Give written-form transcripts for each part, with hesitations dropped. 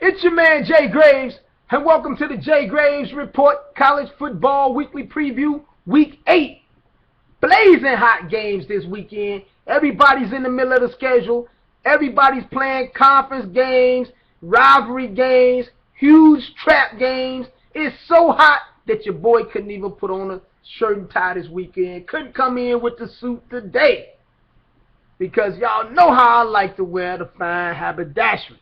It's your man Jay Graves, and welcome to the Jay Graves Report College Football Weekly Preview, Week 8. Blazing hot games this weekend. Everybody's in the middle of the schedule. Everybody's playing conference games, rivalry games, huge trap games. It's so hot that your boy couldn't even put on a shirt and tie this weekend. Couldn't come in with the suit today. Because y'all know how I like to wear the fine haberdashery.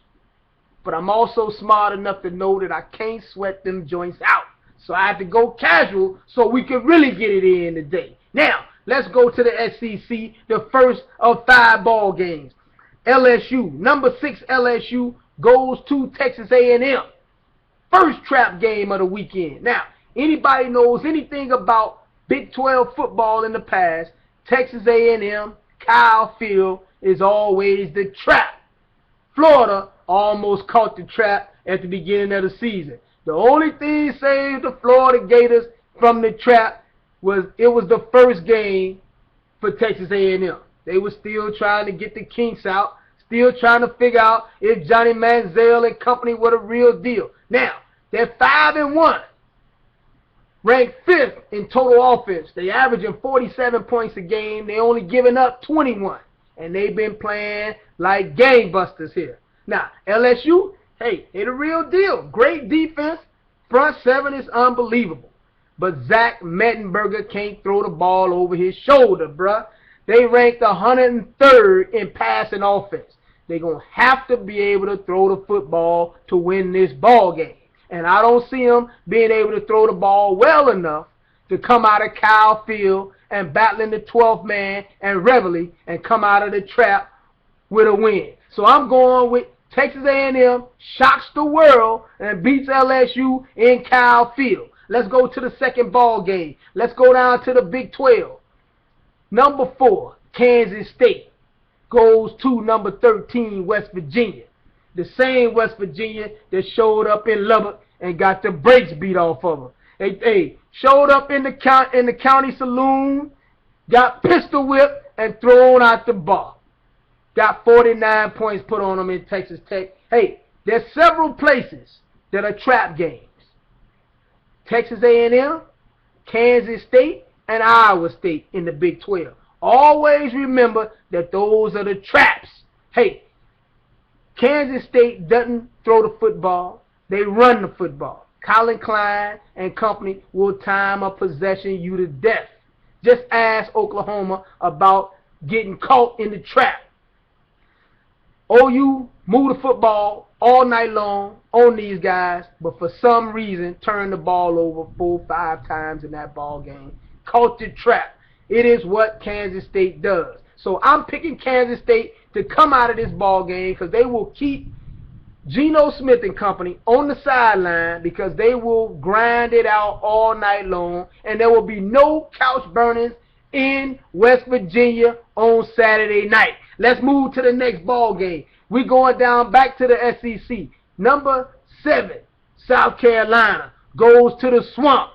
But I'm also smart enough to know that I can't sweat them joints out. So I have to go casual so we can really get it in today. Now, let's go to the SEC, the first of 5 ball games. LSU, number 6 LSU, goes to Texas A&M. First trap game of the weekend. Now, anybody knows anything about Big 12 football in the past, Texas A&M, Kyle Field is always the trap. Florida almost caught the trap at the beginning of the season. The only thing saved the Florida Gators from the trap was it was the first game for Texas A&M. They were still trying to get the kinks out, still trying to figure out if Johnny Manziel and company were the real deal. Now, they're 5-1, ranked 5th in total offense. They're averaging 47 points a game. They're only giving up 21. And they've been playing like gangbusters here. Now, LSU, hey, they're the real deal. Great defense. Front 7 is unbelievable. But Zach Mettenberger can't throw the ball over his shoulder, bruh. They ranked 103rd in passing offense. They're going to have to be able to throw the football to win this ball game. And I don't see them being able to throw the ball well enough to come out of Kyle Field and battling the 12th man and Reveille and come out of the trap with a win. So I'm going with Texas A&M shocks the world and beats LSU in Kyle Field. Let's go to the second ball game. Let's go down to the Big 12. Number 4, Kansas State goes to number 13, West Virginia. The same West Virginia that showed up in Lubbock and got the brakes beat off of them. They showed up in the county saloon, got pistol whipped, and thrown out the bar. Got 49 points put on them in Texas Tech. Hey, there's several places that are trap games. Texas A&M, Kansas State, and Iowa State in the Big 12. Always remember that those are the traps. Hey, Kansas State doesn't throw the football. They run the football. Colin Klein and company will time a possession you to death. Just ask Oklahoma about getting caught in the trap. OU move the football all night long on these guys, but for some reason turned the ball over 4-5 times in that ball game. Caught the trap. It is what Kansas State does. So I'm picking Kansas State to come out of this ball game because they will keep Geno Smith and company on the sideline because they will grind it out all night long, and there will be no couch burnings in West Virginia on Saturday night. Let's move to the next ball game. We're going down back to the SEC. Number 7, South Carolina goes to the swamp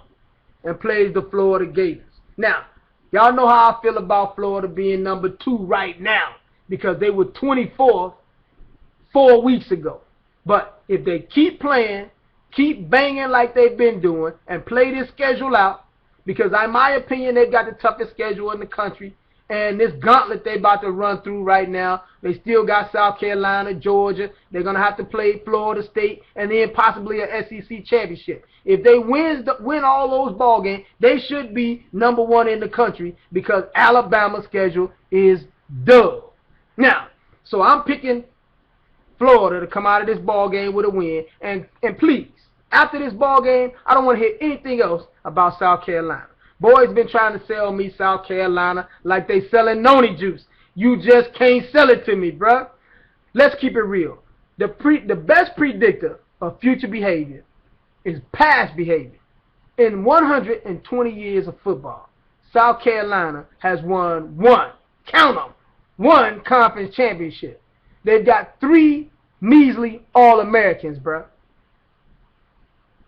and plays the Florida Gators. Now, y'all know how I feel about Florida being number 2 right now because they were 24th 4 weeks ago. But if they keep playing, keep banging like they've been doing, and play this schedule out, because in my opinion, they've got the toughest schedule in the country, and this gauntlet they're about to run through right now, they still got South Carolina, Georgia. They're going to have to play Florida State, and then possibly a SEC championship. If they win all those ball games, they should be number 1 in the country because Alabama's schedule is dull. Now, so I'm picking Florida to come out of this ball game with a win. And please, after this ball game, I don't want to hear anything else about South Carolina. Boys been trying to sell me South Carolina like they selling noni juice. You just can't sell it to me, bruh. Let's keep it real. The best predictor of future behavior is past behavior. In 120 years of football, South Carolina has won one conference championship. They've got 3 measly All-Americans, bro.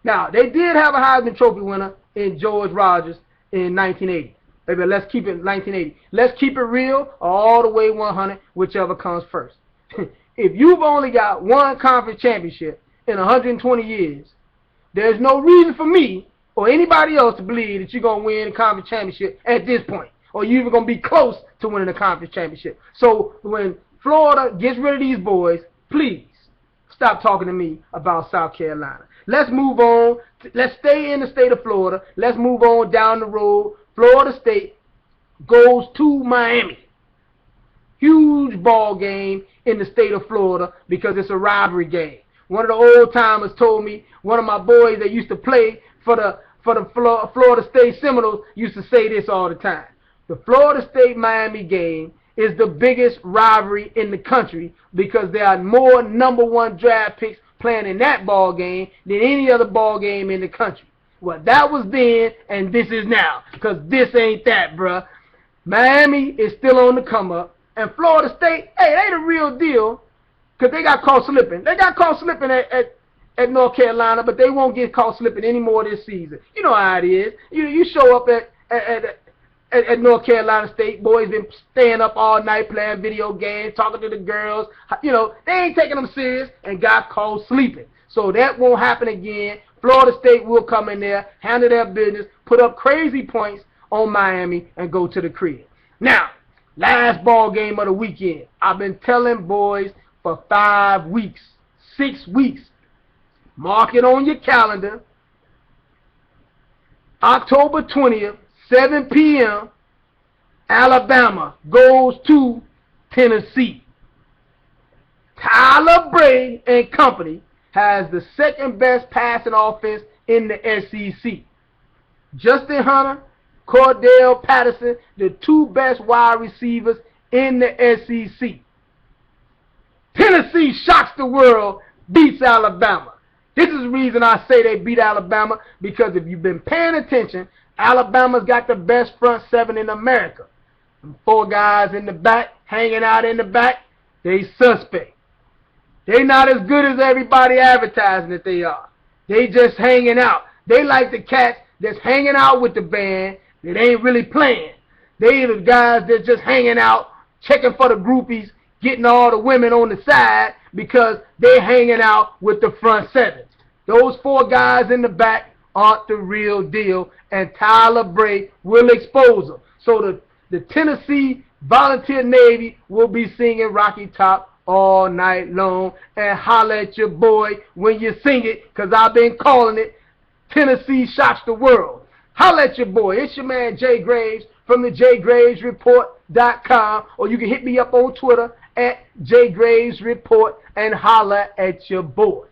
Now, they did have a Heisman Trophy winner in George Rogers in 1980. Baby, let's keep it 1980. Let's keep it real all the way 100, whichever comes first. If you've only got one conference championship in 120 years. There's no reason for me or anybody else to believe that you're going to win a conference championship at this point, or you're even going to be close to winning a conference championship. So when Florida gets rid of these boys, please stop talking to me about South Carolina. Let's move on. Let's stay in the state of Florida. Let's move on down the road. Florida State goes to Miami. Huge ball game in the state of Florida because it's a rivalry game. One of the old timers told me, one of my boys that used to play for the Florida State Seminoles used to say this all the time. The Florida State-Miami game is the biggest rivalry in the country because there are more #1 draft picks playing in that ball game than any other ball game in the country. Well, that was then, and this is now, because this ain't that, bruh. Miami is still on the come up, and Florida State, hey, they the real deal, because they got caught slipping. They got caught slipping at North Carolina, but they won't get caught slipping anymore this season. You know how it is. You show up at North Carolina State, boys been staying up all night playing video games, talking to the girls. You know, they ain't taking them serious and got caught sleeping. So that won't happen again. Florida State will come in there, handle their business, put up crazy points on Miami, and go to the crib. Now, last ball game of the weekend. I've been telling boys for 5 weeks, 6 weeks. Mark it on your calendar. October 20th, 7 p.m., Alabama goes to Tennessee. Tyler Bray and company has the second best passing offense in the SEC. Justin Hunter, Cordell Patterson, the 2 best wide receivers in the SEC. Tennessee shocks the world, beats Alabama. This is the reason I say they beat Alabama, because if you've been paying attention, Alabama's got the best front 7 in America. And 4 guys in the back, hanging out in the back, they suspect. They not as good as everybody advertising that they are. They just hanging out. They like the cats that's hanging out with the band that ain't really playing. They the guys that's just hanging out, checking for the groupies, getting all the women on the side because they hanging out with the front 7. Those 4 guys in the back aren't the real deal, and Tyler Bray will expose them. So the Tennessee Volunteer Navy will be singing Rocky Top all night long, and holla at your boy when you sing it, because I've been calling it Tennessee Shocks the World. Holla at your boy. It's your man Jay Graves from the JayGravesReport.com, or you can hit me up on Twitter at JayGravesReport and holla at your boy.